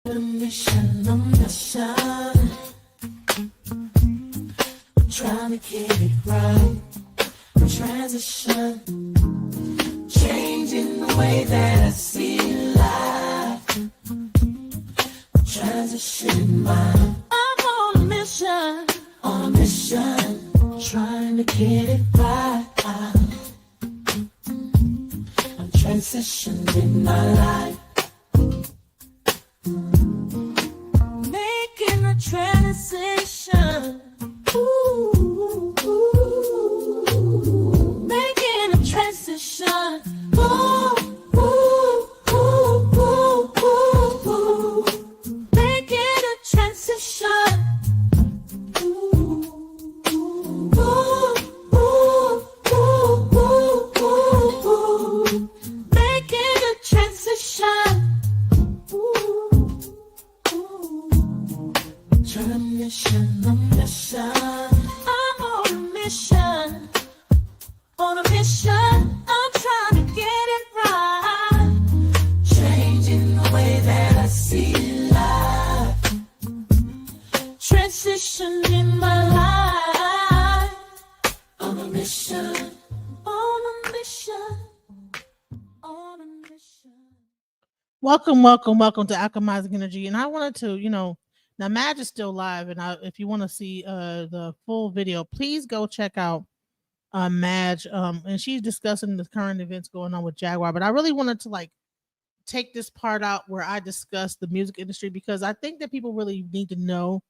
Mission, on mission. I'm trying to get it right. Transition, changing the way that I see life. Transition mind. I'm on a mission, trying to get it right. I'm transitioning my life. Making a transition. Ooh, making a transition. Ooh, ooh, ooh, ooh, ooh, ooh. Making a transition. Ooh, ooh, ooh, ooh, ooh, ooh, ooh. Making a transition. Mission, on mission. I'm on a mission. On a mission, I'm trying to get it right. Changing the way that I see life. Transition in my life. On a mission. On a mission. On a mission. Welcome to Alchemizing Energy. And I wanted to, now Madge is still live, and if you want to see the full video, please go check out Madge. And she's discussing the current events going on with Jaguar. But I really wanted to take this part out where I discuss the music industry, because I think that people really need to know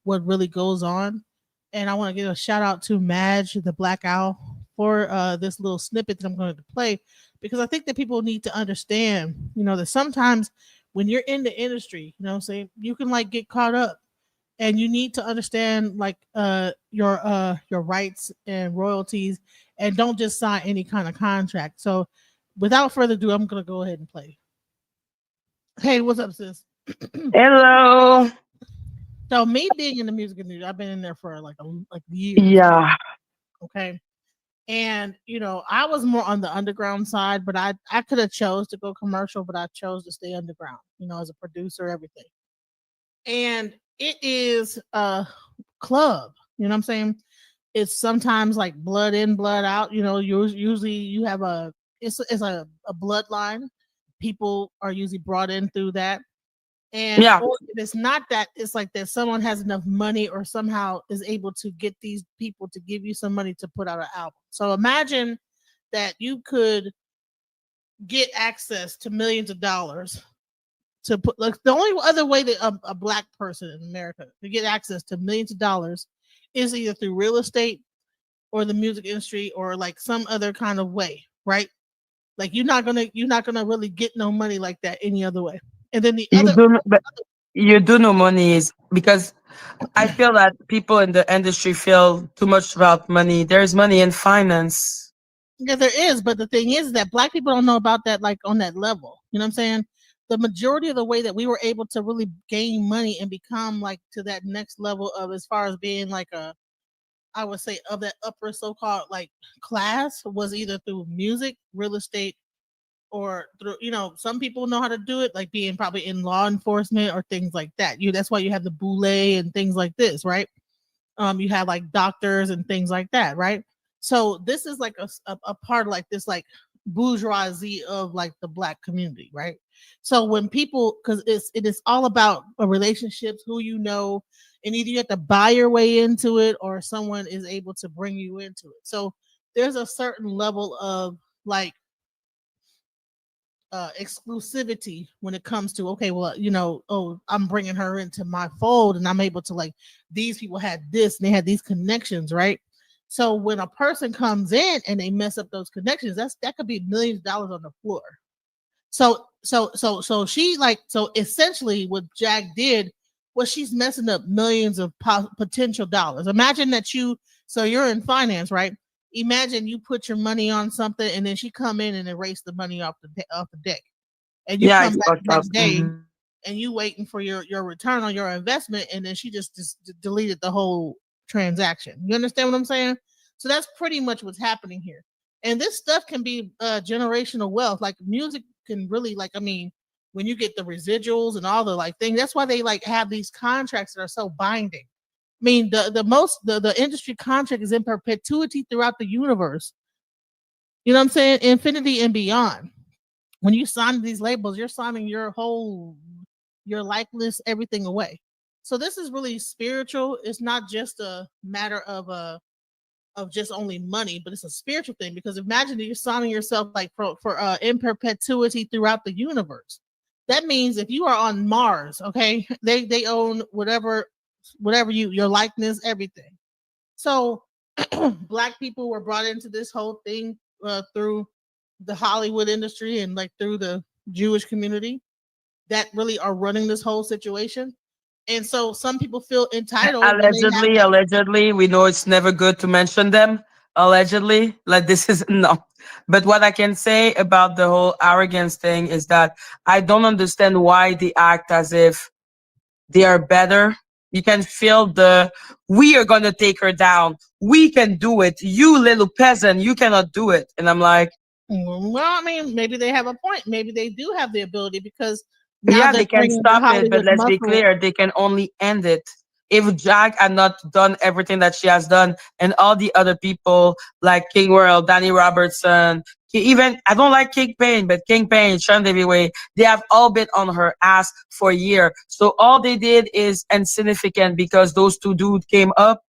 what really goes on. And I want to give a shout out to Madge, the Black Owl, for this little snippet that I'm going to play, because I think that people need to understand, that sometimes when you're in the industry, say you can get caught up, and you need to understand your rights and royalties, and don't just sign any kind of contract. So without further ado, I'm gonna go ahead and play. Hey, what's up, sis? Hello. So me being in the music industry, I've been in there for years. Yeah. Okay. And I was more on the underground side, but I could have chose to go commercial, but I chose to stay underground, as a producer, everything. And it is a club, you know what I'm saying? It's sometimes like blood in, blood out. Usually you have a bloodline. People are usually brought in through that. And Yeah. or if it's not that, it's like that someone has enough money or somehow is able to get these people to give you some money to put out an album. So imagine that you could get access to millions of dollars to put, the only other way that a black person in America to get access to millions of dollars is either through real estate or the music industry or some other kind of way, right? Like you're not gonna really get no money like that any other way. And then the You other do, but you do know money is because I feel that people in the industry feel too much about money. There's money in finance. Yeah, there is, but the thing is that black people don't know about that on that level. You know what I'm saying? The majority of the way that we were able to really gain money and become to that next level of as far as being I would say of that upper so-called class was either through music, real estate, or through some people know how to do it, like being probably in law enforcement or things like that. That's why you have the boule and things like this, right? You have doctors and things like that, right? So this is a part of this bourgeoisie of the black community, right? So when people, because it is all about relationships, who and either you have to buy your way into it or someone is able to bring you into it. So there's a certain level of exclusivity when it comes to, okay, well, oh, I'm bringing her into my fold and I'm able to these people had this and they had these connections, right? So when a person comes in and they mess up those connections, that could be millions of dollars on the floor. So she so essentially what Jag did was she's messing up millions of potential dollars. Imagine that you're in finance, right? Imagine you put your money on something and then she come in and erase the money off the deck, and you Yeah, come it's back fucked the up. next day and you waiting for your return on your investment, and then she just deleted the whole transaction. You understand what I'm saying? So that's pretty much what's happening here. And this stuff can be generational wealth. Like music can really when you get the residuals and all the like things. That's why they like have these contracts that are so binding. I mean, the industry contract is in perpetuity throughout the universe. You know what I'm saying? Infinity and beyond. When you sign these labels, you're signing your likeness, everything away. So this is really spiritual. It's not just a matter of just only money, but it's a spiritual thing. Because imagine that you're signing yourself like for in perpetuity throughout the universe. That means if you are on Mars, okay, they own whatever your likeness, everything. So black people were brought into this whole thing through the Hollywood industry and like through the Jewish community that really are running this whole situation. And so some people feel entitled when they have that. Allegedly, we know it's never good to mention them. Allegedly, like this is no. But what I can say about the whole arrogance thing is that I don't understand why they act as if they are better. You can feel we are gonna take her down. We can do it. You little peasant, you cannot do it. And I'm like, Well, I mean, maybe they have a point. Maybe they do have the ability because now yeah, they're they can bringing the stop it, but Hollywood let's be muscle. clear, they can only end it. If Jack had not done everything that she has done, and all the other people like King World, Danny Robertson, even I don't like King Payne, but King Payne, Sean Way, they have all been on her ass for a year. So all they did is insignificant because those two dudes came up.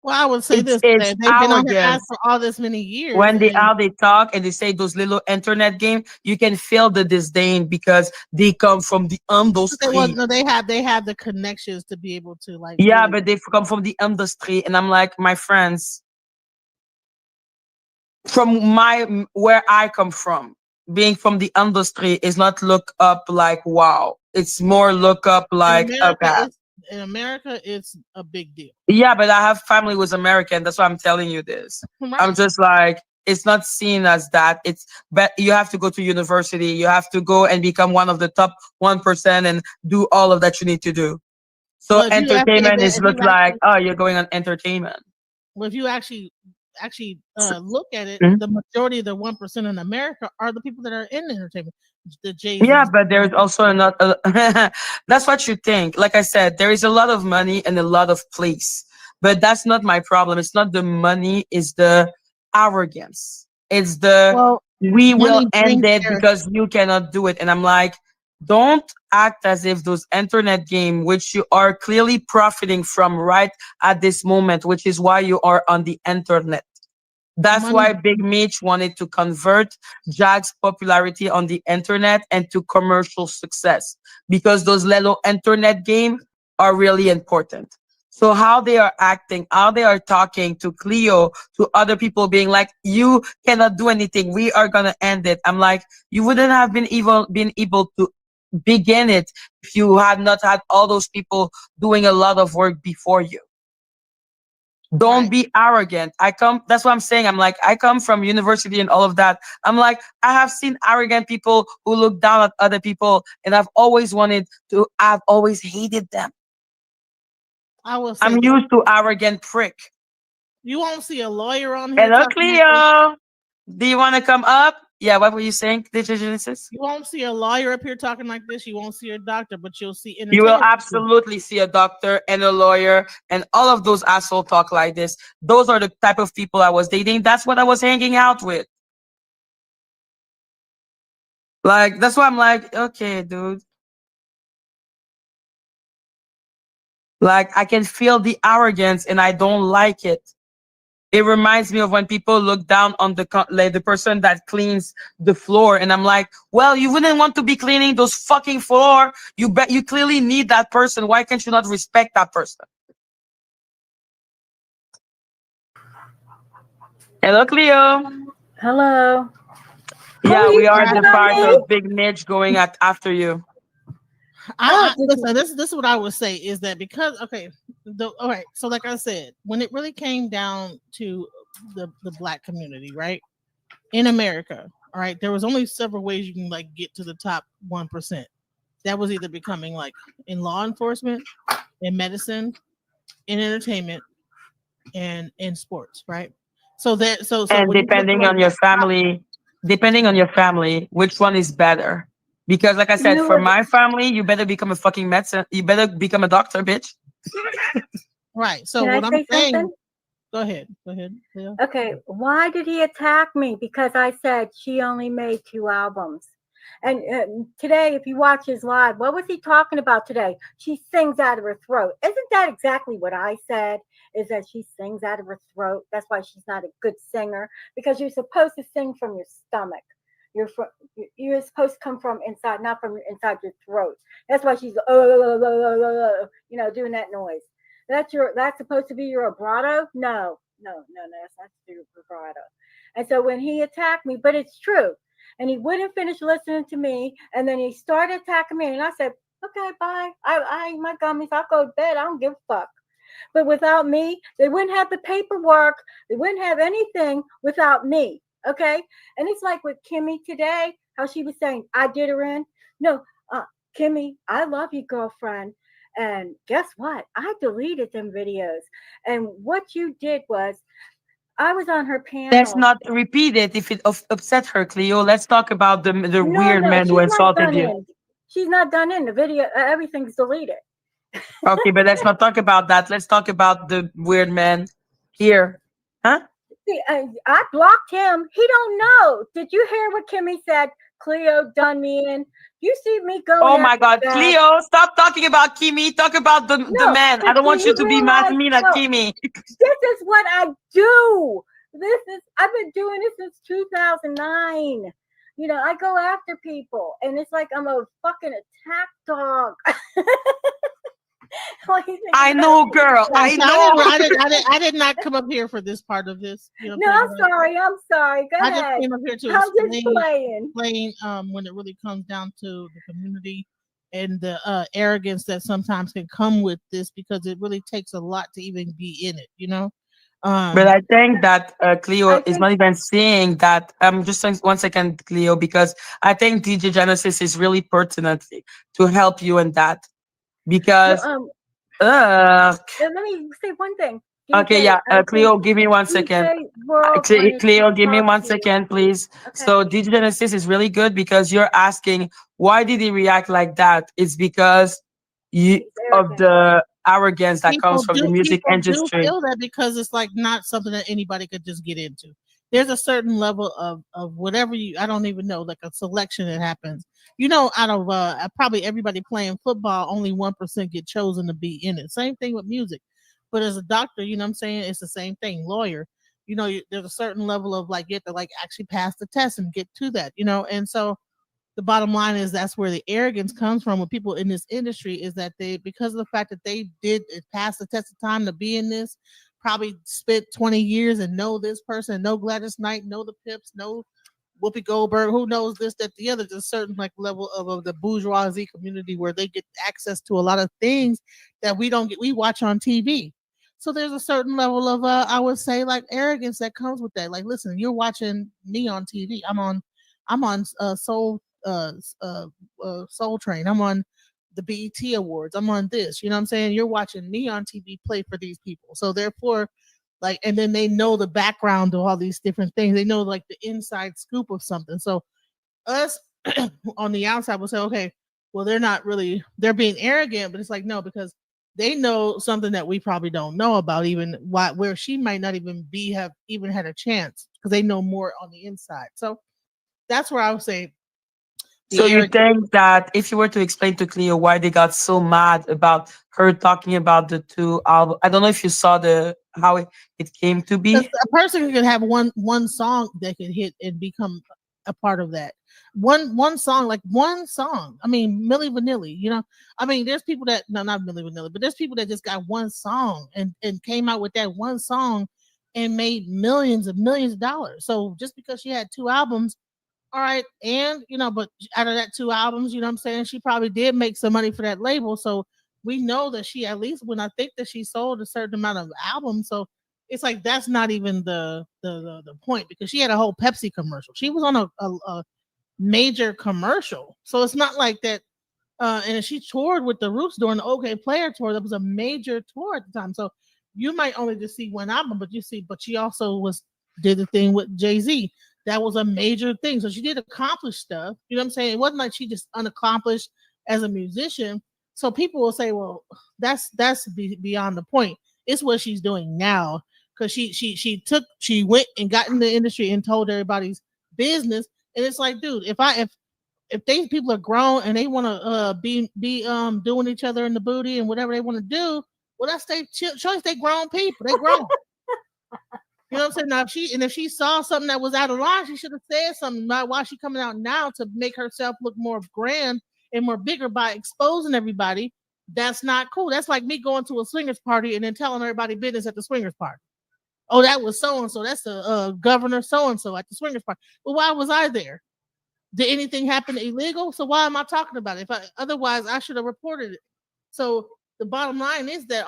Well, I would say It's this: it's they've been on her ass arrogance. for all this many years, When they and out they talk and they say those little internet game, you can feel the disdain because they come from the industry. no, they have the connections to be able to like Yeah, really. but they come from the industry, and I'm like, my friends, from my where I come from, being from the industry is not look up like wow. It's more look up In like America, okay. it's a big deal, Yeah, but I have family who's American. That's why I'm telling you this. I'm right? just like, it's not seen as that. It's but you have to go to university. You have to go and become one of the top 1% and do all of that you need to do. So Well, if you actually, entertainment is if look you like, actually, oh, you're going on entertainment. well, if you actually So, look at it, mhm. the majority of the 1% in America are the people that are in entertainment, the Jay Yeah, Z's. but there's also another. That's what you think. Like I said, there is a lot of money and a lot of place, but that's not my problem. It's not the money; it's the arrogance. It's the Well, we will money end brings it there. because you cannot do it. And I'm like, don't act as if those internet game, which you are clearly profiting from right at this moment, which is why you are on the internet. That's Money. why Big Mitch wanted to convert Jack's popularity on the internet and to commercial success because those little internet games are really important. So how they are acting, how they are talking to Cleo, to other people being like, you cannot do anything. We are gonna end it. I'm like, you wouldn't have been able to begin it if you had not had all those people doing a lot of work before you. Don't Right. be arrogant. That's what I'm saying. I'm like, I come from university and all of that. I'm like, I have seen arrogant people who look down at other people, and I've always hated them. I will say I'm this: used to arrogant prick. you won't see a lawyer on here Hello, talking like this. Cleo. Do you want to come up? Yeah, what were you saying, DJ Genesis? You won't see a lawyer up here talking like this. You won't see a doctor, but you'll see You will entertainers. absolutely see a doctor and a lawyer and all of those asshole talk like this. Those are the type of people I was dating. That's what I was hanging out with. Like, that's why I'm like, okay, dude. Like, I can feel the arrogance and I don't like it. It reminds me of when people look down on like the person that cleans the floor, and I'm like, well, you wouldn't want to be cleaning those fucking floor. You clearly need that person. Why can't you not respect that person? Hello, Cleo. Hello. How are Yeah, you we are All right. doing the on part me? of Big Mitch going at after you. Oh, I listen. This is what I would say is that because all right. So like I said, when it really came down to the black community, right in America, all right, there was only several ways you can like get to the top 1%. That was either becoming like in law enforcement, in medicine, in entertainment, and in sports, right? So And when you look at like that top, depending on your family, which one is better? Because, like I You said, know for what? my family, you better become a fucking medicine. You better become a doctor, bitch. Right. So Can I what I'm say saying, something? go ahead. Go ahead. Leo. Okay, why did he attack me? Because I said she only made 2 albums. And today, if you watch his live, what was he talking about today? She sings out of her throat. Isn't that exactly what I said? Is that she sings out of her throat? That's why she's not a good singer. Because you're supposed to sing from your stomach. You're supposed to come from inside, not from inside your throat. That's why she's doing that noise. That's supposed to be your vibrato? No, that's not your vibrato. And so when he attacked me, but it's true, and he wouldn't finish listening to me, and then he started attacking me, and I said, "Okay, bye. I eat my gummies. I'll go to bed. I don't give a fuck." But without me, they wouldn't have the paperwork. They wouldn't have anything without me. Okay, and it's like with Kimmy today, how she was saying, "I did her in." No, Kimmy, I love you, girlfriend. And guess what? I deleted them videos. And what you did was, I was on her Let's panel. not repeat it if it upset her, Cleo. Let's talk about the No, weird no, man who she's not insulted done you. in. She's not done in the video. Everything's deleted. Okay, but let's not talk about that. Let's talk about the weird man here. Huh? See, I blocked him. He don't know. Did you hear what Kimmy said? Cleo done me in. You see me going Oh my after God, that. Cleo, stop talking about Kimi. Talk about the No, man. I but don't do want you you to be mad realize? mean at No, Kimi. this is what I do. I've been doing this since 2009. I go after people, and it's like I'm a fucking attack dog. What do you think I about know, me? girl. Yeah, I so know. I did not come up here for this part of this. You know what No, I'm I'm saying? sorry. I'm sorry. Go I just ahead. came up here to I'm just playing. explain when it really comes down to the community and the arrogance that sometimes can come with this, because it really takes a lot to even be in it, you know. But Um I think that I Cleo is think not even seeing that. Just saying 1 second, Cleo, because I think DJ Genesis is really pertinent to help you in that. no. Because, uh, Let me say one thing. okay, DJ, yeah, I think Cleo, give me 1 second. DJ World wanted to Cleo, give me talk one to you. second, please. Okay. So DJ Genesis is really good because you're asking why did he react like that? It's because you He's of arrogant. the arrogance that comes from the music people do industry. feel that, because it's like not something that anybody could just get into. There's a certain level of whatever you, I don't even know, like a selection that happens. Out of probably everybody playing football, only 1% get chosen to be in it. Same thing with music. But as a doctor, you know what I'm saying, it's the same thing. Lawyer, there's a certain level of like, you have to like actually pass the test and get to that, and so the bottom line is that's where the arrogance comes from with people in this industry, is that they, because of the fact that they did pass the test of time to be in this, probably spent 20 years and know this person, know Gladys Knight, know the Pips, know Whoopi Goldberg, who knows this, that, the other. There's a certain like level of the bourgeoisie community where they get access to a lot of things that we don't get, we watch on TV. So there's a certain level of I would say like arrogance that comes with that. Like, listen, you're watching me on TV. I'm on Soul Train. I'm on the BET Awards. I'm on this. You know what I'm saying? You're watching me on TV play for these people. So therefore, like, and then they know the background of all these different things. They know like the inside scoop of something. So us on the outside will say, okay, well, they're being arrogant, but it's like, no, because they know something that we probably don't know about, even where she might not even have even had a chance, because they know more on the inside. So that's where I would say So the you arrogance. think that if you were to explain to Cleo why they got so mad about her talking about the two albums, I don't know if you saw how it came to Because be. a person could have one song that could hit and become a part of that. One song, like one song. I mean, Milli Vanilli. I mean, there's people that, no, not Milli Vanilli, but there's people that just got one song and came out with that one song and made millions and millions of dollars. So just because she had 2 albums, all right, and but out of that 2 albums, you know what I'm saying, she probably did make some money for that label. So we know that she, at least when I think that she sold a certain amount of albums. So it's like that's not even the point, because she had a whole Pepsi commercial. She was on a major commercial. So it's not like that. And she toured with the Roots during the OK Player tour. That was a major tour at the time. So you might only just see one album, but she also did the thing with Jay-Z. that was a major thing. So she did accomplish stuff. You know what I'm saying? It wasn't like she just unaccomplished as a musician. So people will say, well, that's beyond the point. It's what she's doing now. Because she went and got in the industry and told everybody's business. And it's like, dude, if these people are grown and they want to be doing each other in the booty and whatever they want to do, well, that's their choice. They grown people. They grown. You know what I'm saying? Now, if she saw something that was out of line, she should have said something. About why she coming out now to make herself look more grand and more bigger by exposing everybody. That's not cool. That's like me going to a swingers party and then telling everybody business at the swingers party. Oh, that was so and so. That's the governor so and so at the swingers party. Well, why was I there? Did anything happen illegal? So why am I talking about it? Otherwise, I should have reported it. So the bottom line is that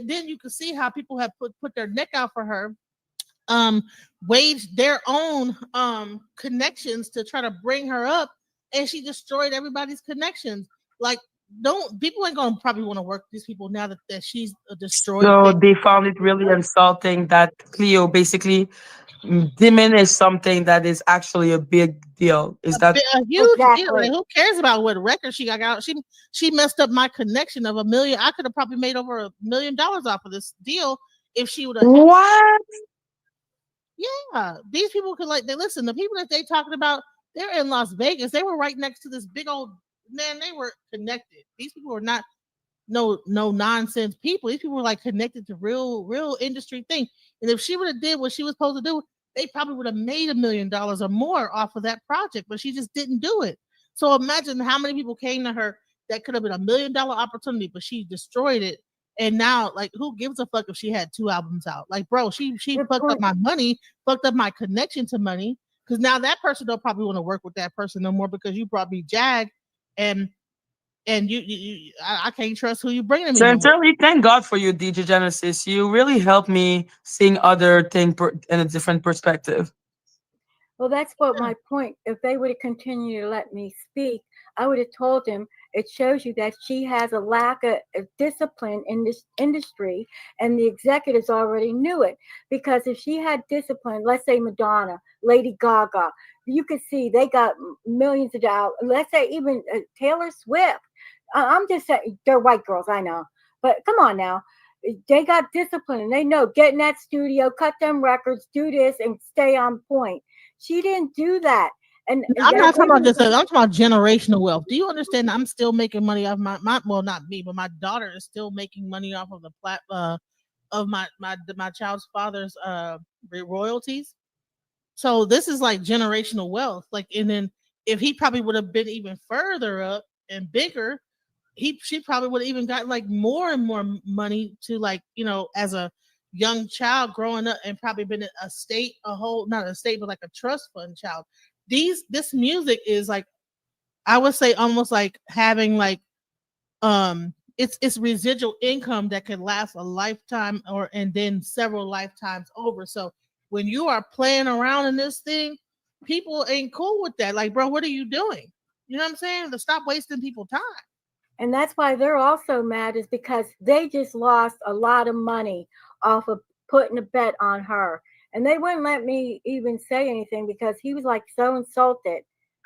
then you can see how people have put their neck out for her, waged their own connections to try to bring her up, and she destroyed everybody's connections. Like, people ain't gonna probably want to work with these people now that she's destroyed. So they found it really insulting that Cleo basically diminish something that is actually a big deal. Is that a huge deal? Exactly. Like, who cares about what record she got out? She messed up my connection of $1 million. I could have probably made over $1 million off of this deal if she would have. what? Yeah, these people could listen. The people that they talking about, they're in Las Vegas. They were right next to this big old man. They were connected. These people were not no nonsense people. These people were like connected to real industry thing. And if she would have did what she was supposed to do, they probably would have made $1 million or more off of that project. But she just didn't do it. So imagine how many people came to her that could have been $1 million opportunity, but she destroyed it. And now, like, who gives a fuck if she had 2 albums out? Like, bro, she fucked up my money, fucked up my connection to money. Because now that person don't probably want to work with that person no more because you brought me Jag, and I can't trust who you bringing me. Sincerely, thank God for you, DJ Genesis. You really helped me seeing other thing in a different perspective. Well, that's what my point. If they would have continued to let me speak, I would have told them it shows you that she has a lack of discipline in this industry, and the executives already knew it. Because if she had discipline, let's say Madonna, Lady Gaga, you could see they got millions of dollars. Let's say even Taylor Swift. I'm just saying, they're white girls, I know. But come on now. They got discipline and they know get in that studio, cut them records, do this, and stay on point. She didn't do that. And I'm not talking about this. I'm talking about generational wealth. Do you understand? I'm still making money off my well, not me, but my daughter is still making money off of the of my child's father's royalties. So this is like generational wealth. Like, and then if he probably would have been even further up and bigger, she probably would have even gotten like more and more money to, like, as a young child growing up, and probably been not a state, but like a trust fund child. This music is like, I would say almost like having like it's residual income that can last a lifetime and then several lifetimes over. So when you are playing around in this thing, people ain't cool with that. Like, bro, what are you doing? You know what I'm saying? To stop wasting people's time. And that's why they're also mad, is because they just lost a lot of money off of putting a bet on her. And they wouldn't let me even say anything because he was like so insulted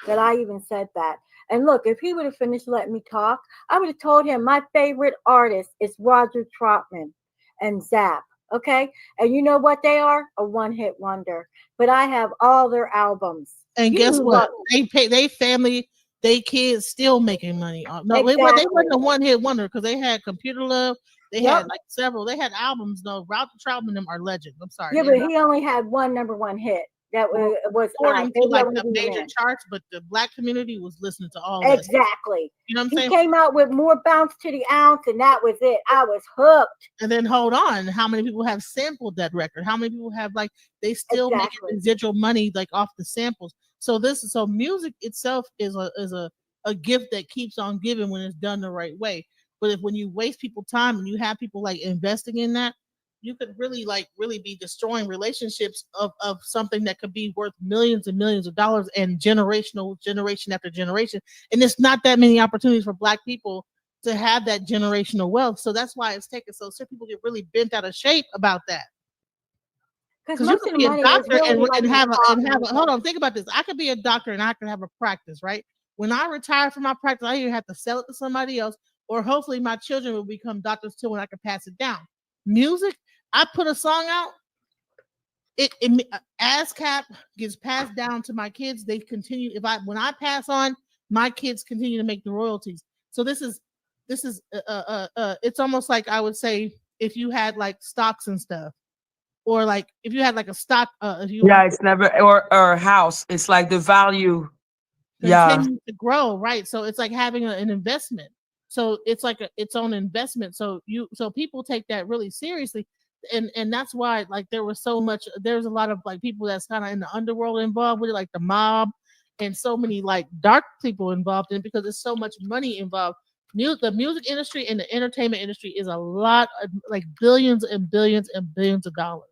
that I even said that. And look, if he would have finished letting me talk, I would have told him my favorite artist is Roger Troutman and Zapp. Okay. And you know what they are? A one-hit wonder. But I have all their albums. And guess what? They family, they kids still making money off. No, exactly. They wasn't a one-hit wonder because they had Computer Love. They had like several. They had albums though. Roger Troutman them are legends. I'm sorry. Yeah, but he only had one #1 hit. That was according to like the major charts, but the black community was listening to all exactly. You know what I'm saying? He came out with More Bounce to the Ounce, and that was it. I was hooked. And then hold on, how many people have sampled that record? How many people have they still make residual money like off the samples? So music itself is a gift that keeps on giving when it's done the right way. But when you waste people time and you have people like investing in that, you could really be destroying relationships of something that could be worth millions and millions of dollars and generation after generation. And it's not that many opportunities for black people to have that generational wealth. So that's why it's taken so people get really bent out of shape about that. Because you most could of the be a money is doctor really like and in have a cotton. hold on, think about this. I could be a doctor and I could have a practice, right? When I retire from my practice, I either have to sell it to somebody else, or hopefully my children will become doctors too, and I can pass it down. Music, I put a song out, it ASCAP gets passed down to my kids. They continue, when I pass on, my kids continue to make the royalties. So this is it's almost like, I would say, if you had like stocks and stuff, or like if you had like a stock, if you Yeah, want it's never or a house. It's like the value. Yeah. continue to grow, right? So it's like having an investment. So it's like its own investment. So people take that really seriously, and that's why, like, there's a lot of like people that's kind of in the underworld involved with it, like the mob, and so many like dark people involved in it, because there's so much money involved. The music industry and the entertainment industry is a lot of, like, billions and billions and billions of dollars.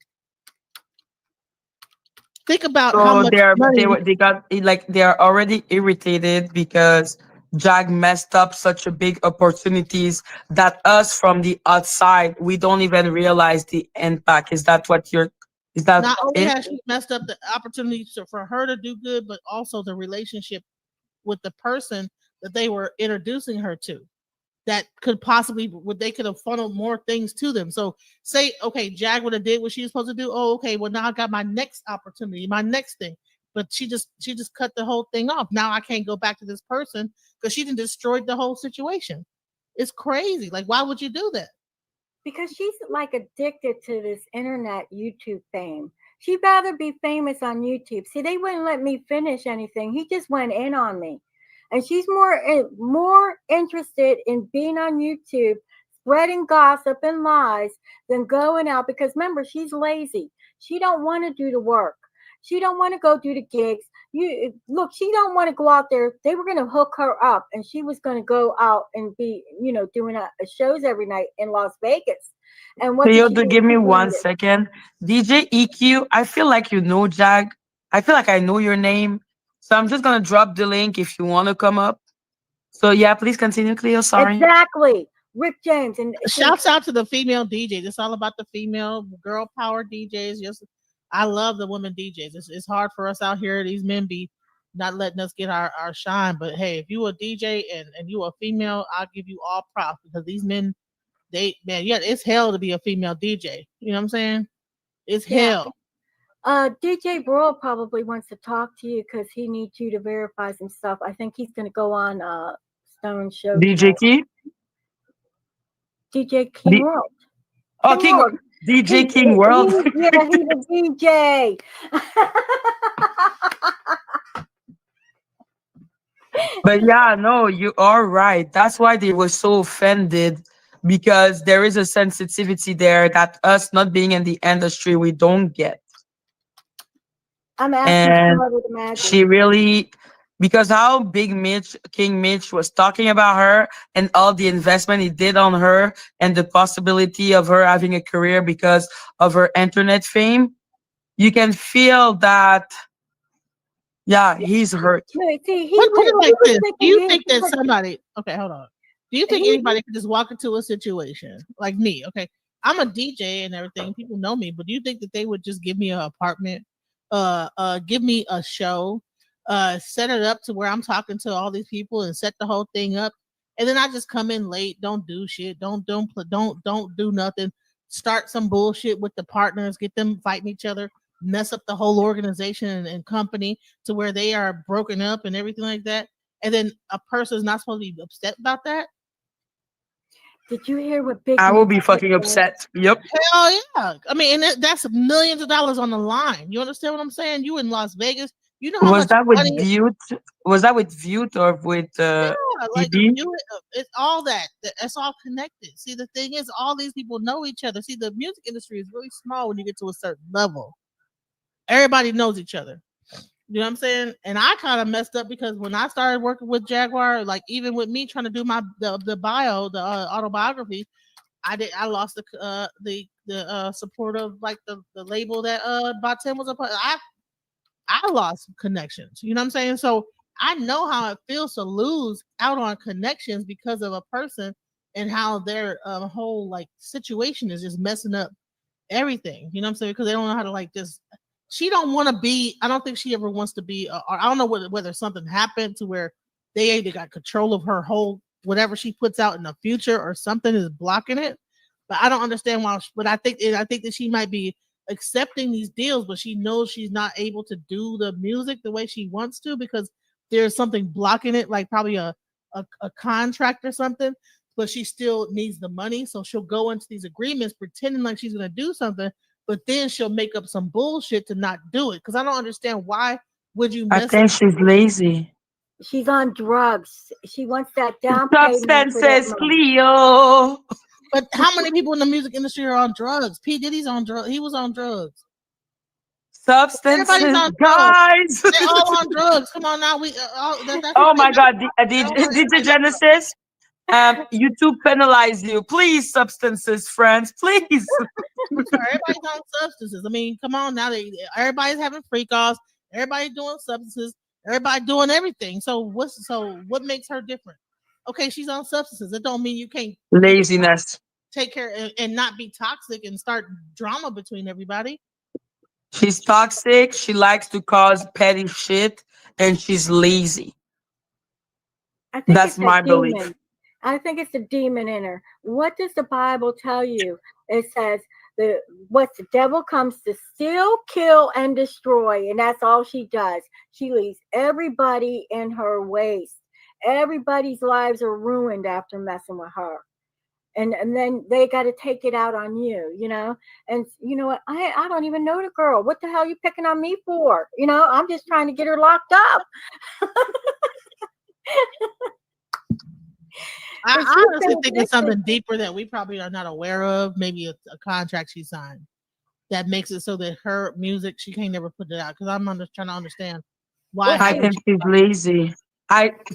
Think about how So much money. they got like they are already irritated because Jag messed up such a big opportunities that us from the outside we don't even realize the impact. Is that what you're? Is that Not only it? has she messed up the opportunity for her to do good, but also the relationship with the person that they were introducing her to, that could possibly, what they could have funneled more things to them. So say, okay, Jag would have did what she was supposed to do. Oh, okay, well now I got my next opportunity, my next thing. But she just cut the whole thing off. Now I can't go back to this person because she done destroyed the whole situation. It's crazy. Like, why would you do that? Because she's like addicted to this internet YouTube fame. She'd rather be famous on YouTube. See, they wouldn't let me finish anything. He just went in on me. And she's more interested in being on YouTube, spreading gossip and lies, than going out, because remember, she's lazy. She don't want to do the work. She don't want to go do the gigs. You look, she don't want to go out there. They were going to hook her up, and she was going to go out and be, doing shows every night in Las Vegas. And what Can did you she do? give She me ruined one it. second? DJ EQ, I feel like you know Jag. I feel like I know your name. So I'm just gonna drop the link if you want to come up. So yeah, please continue, Cleo. Sorry. Exactly, Rick James. And see, Shouts out to the female DJs. It's all about the female girl power DJs. Yes, I love the women DJs. It's hard for us out here. These men be not letting us get our shine. But hey, if you a DJ and you a female, I'll give you all props, because these men, yeah, it's hell to be a female DJ. You know what I'm saying? It's yeah, hell. DJ Brawl probably wants to talk to you because he needs you to verify some stuff. I think he's going to go on Stone's show DJ tonight. Key? DJ King D- World. oh, King World. DJ King World. Yeah, he's a DJ. But yeah, no, you are right. That's why they were so offended, because there is a sensitivity there that us not being in the industry, we don't get. I'm asking And somebody to Madgie. she really, because how big King Mitch was talking about her and all the investment he did on her and the possibility of her having a career because of her internet fame, you can feel that, yeah, he's hurt. No, see, Put it he like was this. Do thinking you he, think that somebody? Okay, hold on. Do you think he, anybody could just walk into a situation like me? Okay, I'm a DJ and everything. People know me, but do you think that they would just give me an apartment, give me a show, set it up to where I'm talking to all these people and set the whole thing up, and then I just come in late, don't do shit, don't do nothing, start some bullshit with the partners, get them fighting each other, mess up the whole organization and company to where they are broken up and everything like that, and then a person is not supposed to be upset about that? did you hear what Big I will Mitch be fucking said? upset. Yep. Hell yeah! I mean, and that's millions of dollars on the line. You understand what I'm saying? You in Las Vegas, you know how Was much that with money. Vute? Was that with Vute or with Like, DB? it's all that's all connected. See, the thing is, all these people know each other. See, the music industry is really small when you get to a certain level. Everybody knows each other. You know what I'm saying? And I kind of messed up because when I started working with Jaguar, like even with me trying to do the bio, the autobiography, I lost the support of like the label that Batem was a part. I lost connections. You know what I'm saying? So I know how it feels to lose out on connections because of a person, and how their whole like situation is just messing up everything. You know what I'm saying? Because they don't know how to like just. She don't want to be. I don't think she ever wants to be. Or I don't know whether something happened to where they either got control of her whole whatever she puts out in the future or something is blocking it. But I don't understand why. But I think that she might be accepting these deals, but she knows she's not able to do the music the way she wants to because there's something blocking it, like probably a contract or something. But she still needs the money, so she'll go into these agreements pretending like she's going to do something, but then she'll make up some bullshit to not do it. Because I don't understand why would you I mess think up. she's lazy. She's on drugs. She wants that down payment for that Substances, money. Cleo. But how many people in the music industry are on drugs? P. Diddy's on drugs. He was on drugs. Everybody's Substances, on drugs. guys. They're all on drugs. Come on now. That's Oh what my they God, do. DJ Genesis. YouTube penalize you, please. Substances, friends, please. Everybody's on substances. I mean, come on now. Everybody's having freak offs. Everybody's doing substances. Everybody doing everything. So what makes her different? Okay, she's on substances. It don't mean you can't Laziness. take care and not be toxic and start drama between everybody. She's toxic. She likes to cause petty shit, and she's lazy. I think That's it's a my demon. belief. I think it's a demon in her. What does the Bible tell you? It says the devil comes to steal, kill, and destroy, and that's all she does. She leaves everybody in her waste. Everybody's lives are ruined after messing with her. And then they got to take it out on you, you know. And you know what? I don't even know the girl. What the hell are you picking on me for? You know, I'm just trying to get her locked up. I honestly think it's something deeper that we probably are not aware of. Maybe a contract she signed that makes it so that her music she can't never put it out. Because I'm trying to understand why. I think she's lazy.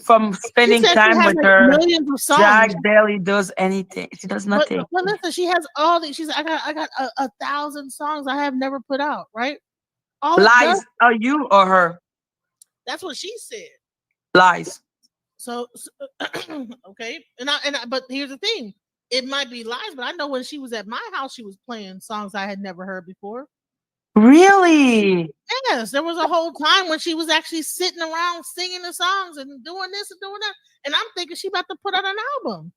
From spending time with her, millions of songs. Jag barely does anything. She does nothing. But listen, she has all these. She's I got 1,000 songs I have never put out. Right? All Lies. Are you or her? That's what she said. Lies. So okay, but here's the thing: it might be lies, but I know when she was at my house, she was playing songs I had never heard before. Really? Yes, there was a whole time when she was actually sitting around singing the songs and doing this and doing that, and I'm thinking she about to put out an album.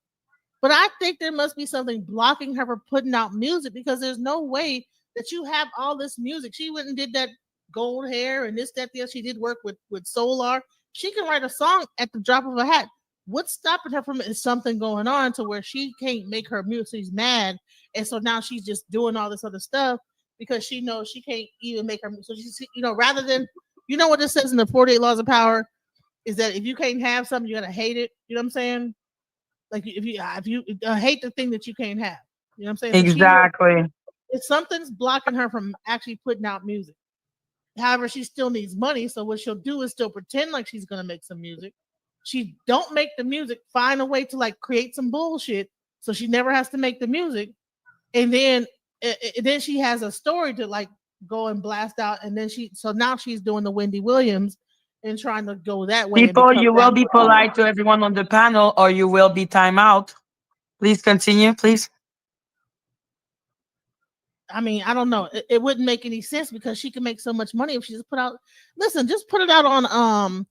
But I think there must be something blocking her from putting out music because there's no way that you have all this music. She went and did that gold hair and this, that, the other. She did work with Solar. She can write a song at the drop of a hat. What's stopping her from it is something going on to where she can't make her music. She's mad. And so now she's just doing all this other stuff because she knows she can't even make her. So she's, rather than, what it says in the 48 Laws of Power is that if you can't have something, you got to hate it. You know what I'm saying? Like if you hate the thing that you can't have. You know what I'm saying? Exactly. If something's blocking her from actually putting out music. However, she still needs money, so what she'll do is still pretend like she's gonna make some music. She don't make the music, find a way to like create some bullshit, so she never has to make the music. And then she has a story to like go and blast out, and then now she's doing the Wendy Williams and trying to go that way. People, you will be polite to everyone on the panel, or you will be time out. Please continue, please. I mean, I don't know. It wouldn't make any sense because she can make so much money if she just put out. Listen, just put it out on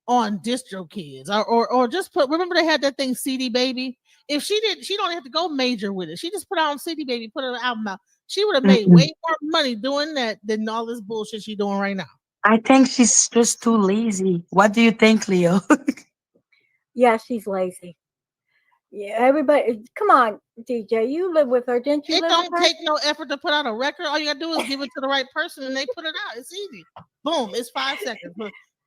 DistroKids or just put. Remember they had that thing CD Baby. If she don't have to go major with it. She just put out on CD Baby, put an album out. She would have made way more money doing that than all this bullshit she's doing right now. I think she's just too lazy. What do you think, Leo? Yeah, she's lazy. Yeah, everybody, come on, DJ, you live with her, didn't you? It don't take no effort to put out a record. All you gotta do is give it to the right person, and they put it out. It's easy. Boom, it's 5 seconds.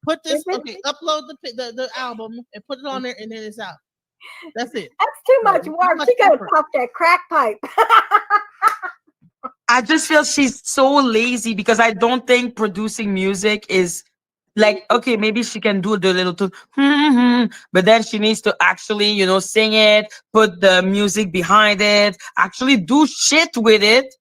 Put this, upload the album and put it on there, and then it's out. That's it. That's too much work. She gotta pop that crack pipe. I just feel she's so lazy because I don't think producing music is like, okay, maybe she can do the little tune, but then she needs to actually, sing it, put the music behind it, actually do shit with it.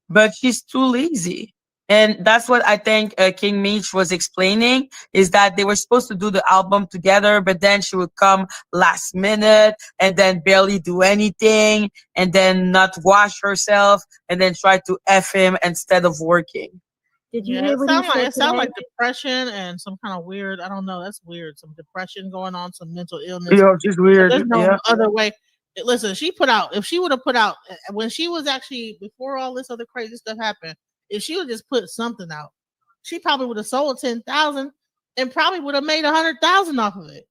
But she's too lazy. And that's what I think King Meech was explaining, is that they were supposed to do the album together, but then she would come last minute and then barely do anything and then not wash herself and then try to F him instead of working. Did you Yeah, hear what he said it sound today? like depression and some kind of weird. I don't know. That's weird. Some depression going on, some mental illness. Yeah, just weird. There's no Yeah. other way. Listen, she put out. If she would have put out when she was actually before all this other crazy stuff happened, if she would just put something out, she probably would have sold 10,000 and probably would have made 100,000 off of it.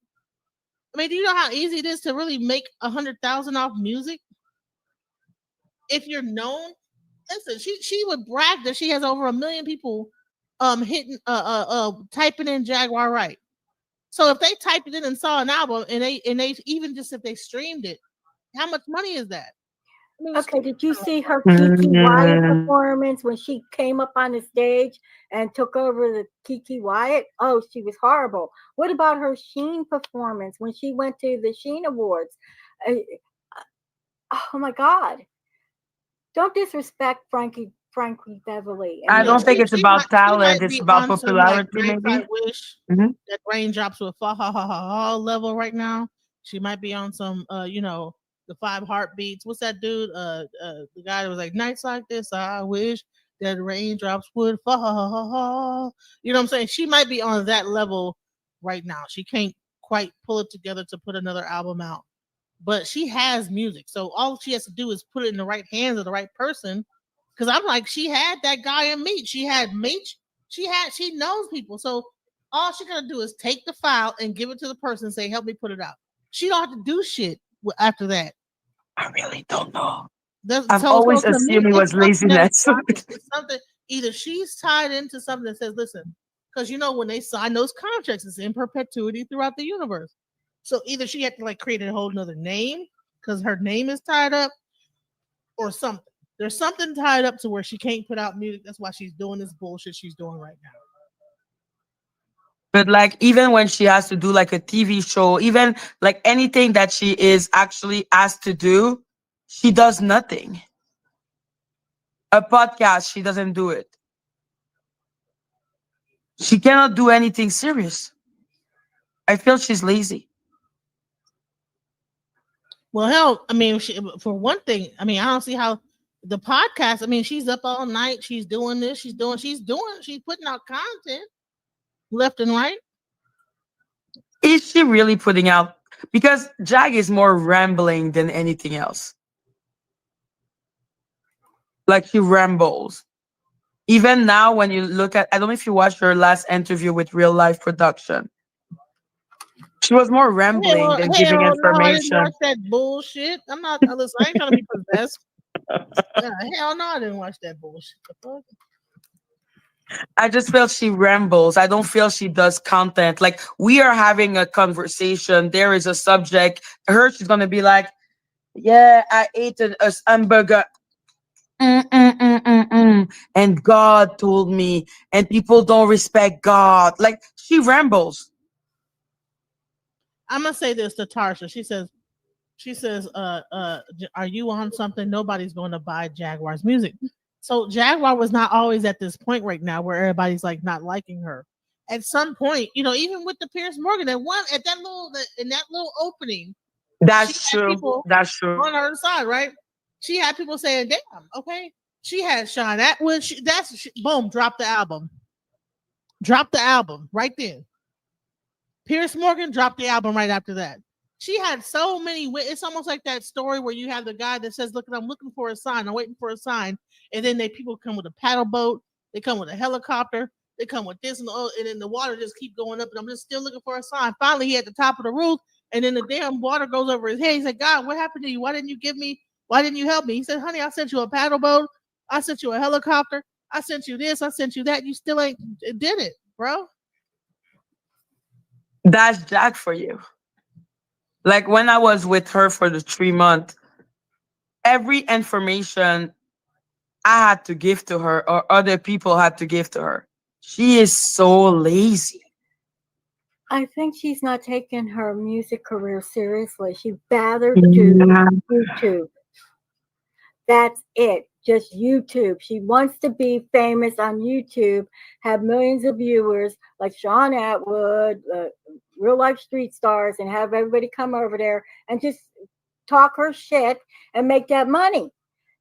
I mean, do you know how easy it is to really make 100,000 off music? If you're known, listen, she would brag that she has over 1 million people hitting typing in Jaguar right. So if they typed it in and saw an album and they even just if they streamed it, how much money is that? I mean, Okay, did you see her Kiki Wyatt performance when she came up on the stage and took over the Kiki Wyatt? Oh, she was horrible. What about her Sheen performance when she went to the Sheen Awards? Oh my God. Don't disrespect Frankie Beverly. I don't think it's about she talent. might It's be about on some like popularity, nights I maybe. wish Mhm. that raindrops with fa ha ha ha ha level right now. She might be on some the 5 heartbeats. What's that dude? The guy that was like nights like this, I wish that raindrops would fa ha ha ha ha. You know what I'm saying? She might be on that level right now. She can't quite pull it together to put another album out. But she has music. So all she has to do is put it in the right hands of the right person. Cause I'm like, she had that guy in Meech. She had Meech. She knows people. So all she gotta do is take the file and give it to the person and say, help me put it out. She don't have to do shit after that. I really don't know. That's, I've so always to me, assumed it was it's something that laziness. it's something either she's tied into something that says, listen, because when they sign those contracts, it's in perpetuity throughout the universe. So either she had to like create a whole nother name because her name is tied up, or something. There's something tied up to where she can't put out music. That's why she's doing this bullshit she's doing right now. But like even when she has to do like a TV show, even like anything that she is actually asked to do, she does nothing. A podcast, she doesn't do it. She cannot do anything serious. I feel she's lazy. Well, hell, I mean, for one thing, I mean, I don't see how the podcast. I mean, she's up all night. She's doing this. She's putting out content left and right. Is she really putting out? Because Jag is more rambling than anything else. Like she rambles. Even now, when you look at, I don't know if you watched her last interview with Real Life Production. She was more rambling than giving No, I didn't information. watch that bullshit. I'm not. Listen, I ain't trying to be possessed. Hell no, I didn't watch that bullshit. I just feel she rambles. I don't feel she does content. Like we are having a conversation. There is a subject. She's gonna be like, "Yeah, I ate a hamburger, and God told me, and people don't respect God." Like she rambles. I'm gonna say this to Tarsha. She says, are you on something? Nobody's going to buy Jaguar's music. So Jaguar was not always at this point right now where everybody's like not liking her. At some point, even with the Pierce Morgan, in that little opening, That's she had true. people That's true. on her side, right? She had people saying, "Damn, okay." She had Sean Atwood. Boom, drop the album. Drop the album right then. Pierce Morgan dropped the album right after that. She had so many. It's almost like that story where you have the guy that says, "Look, I'm looking for a sign. I'm waiting for a sign," and then people come with a paddle boat. They come with a helicopter. They come with this and then the water just keep going up. And I'm just still looking for a sign. Finally, he at the top of the roof, and then the damn water goes over his head. He said, "God, what happened to you? Why didn't you give me? Why didn't you help me?" He said, "Honey, I sent you a paddle boat. I sent you a helicopter. I sent you this. I sent you that. You still ain't did it, bro." That's Jack for you. Like when I was with her for the 3 months, every information I had to give to her or other people had to give to her. She is so lazy. I think she's not taking her music career seriously. She rather do YouTube. That's it. just YouTube. She wants to be famous on YouTube, have millions of viewers like Sean Atwood, real life street stars, and have everybody come over there and just talk her shit and make that money.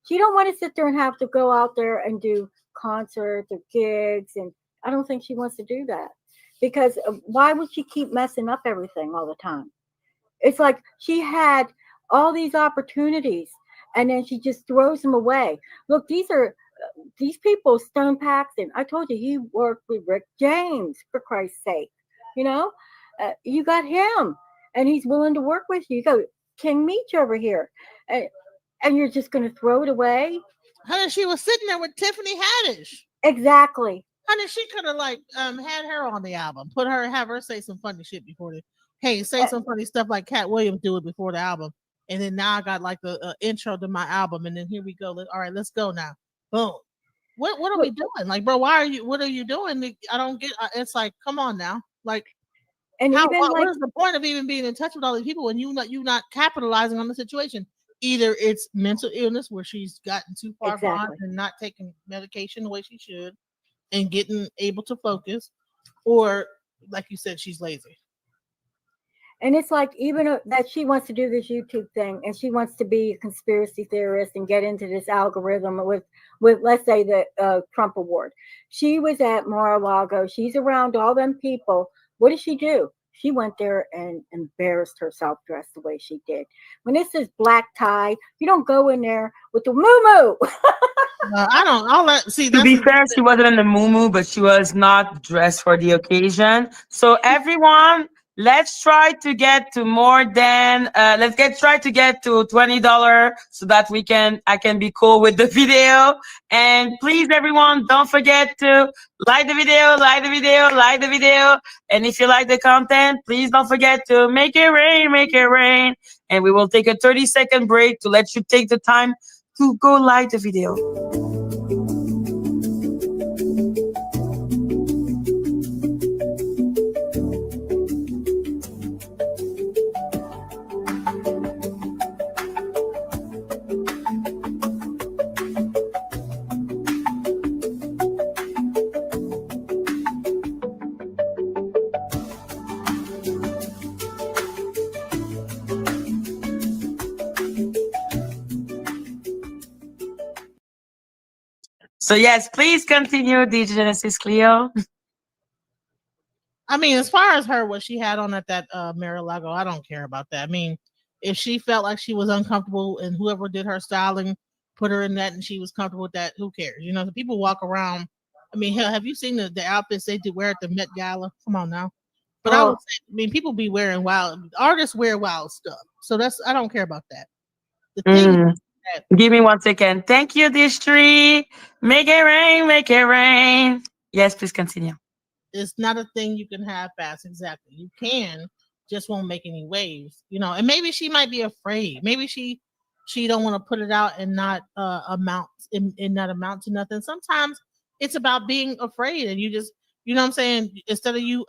She don't want to sit there and have to go out there and do concerts or gigs, and I don't think she wants to do that, because why would she keep messing up everything all the time? It's like she had all these opportunities and then she just throws them away. Look, these people, Stone Paxton. I told you he worked with Rick James, for Christ's sake. You know, you got him, and he's willing to work with you. You got King Meech over here, and you're just going to throw it away. Honey, she was sitting there with Tiffany Haddish. Exactly. Honey, she could have had her on the album, have her say some funny shit before say some funny stuff like Cat Williams do it before the album. And then now I got like the intro to my album, and then here we go. All right, let's go now. Boom. What are we doing? Like, bro, what are you doing? I don't get. It's like, come on now. Like, and what is the point of even being in touch with all these people when you not capitalizing on the situation? Either it's mental illness where she's gotten too far gone and not taking medication the way she should, and getting able to focus, or like you said, she's lazy. And it's like, even that she wants to do this YouTube thing and she wants to be a conspiracy theorist and get into this algorithm with let's say the Trump award. She was at Mar-a-Lago. She's around all them people. What did she do? She went there and embarrassed herself dressed the way she did. When this is black tie, you don't go in there with the moo-moo. I don't. I'll let see. To be fair, she wasn't in the moo-moo, but she was not dressed for the occasion. So everyone, let's try to get to more than try to get to $20 so that I can be cool with the video. And please, everyone, don't forget to like the video. And if you like the content, please don't forget to make it rain. And we will take a 30-second break to let you take the time to go like the video. So yes, please continue, DJ Genesis Cleo. I mean, as far as what she had on at that Mar-a-Lago, I don't care about that. I mean, if she felt like she was uncomfortable and whoever did her styling put her in that and she was comfortable with that, who cares? You know, the people walk around. I mean, hell, have you seen the outfits they did wear at the Met Gala? Come on now. But I would say, I mean, people be wearing artists wear wild stuff. So I don't care about that. The thing Give me 1 second. Thank you, Dish Tree. Make it rain. Yes, please continue. It's not a thing you can have fast. Exactly. You can, just won't make any waves, you know. And maybe she might be afraid. Maybe she don't want to put it out and not amount to nothing. Sometimes it's about being afraid, and you just, you know what I'm saying, instead of you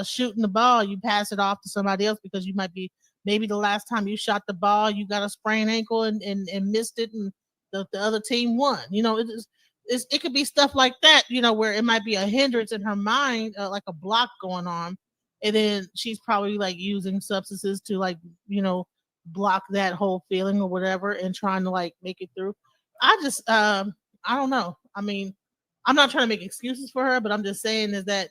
shooting the ball, you pass it off to somebody else because you might be, maybe the last time you shot the ball, you got a sprained ankle and missed it, and the other team won. You know, it could be stuff like that, you know, where it might be a hindrance in her mind, like a block going on. And then she's probably like using substances to, like, you know, block that whole feeling or whatever, and trying to like make it through. I just, I don't know. I mean, I'm not trying to make excuses for her, but I'm just saying is that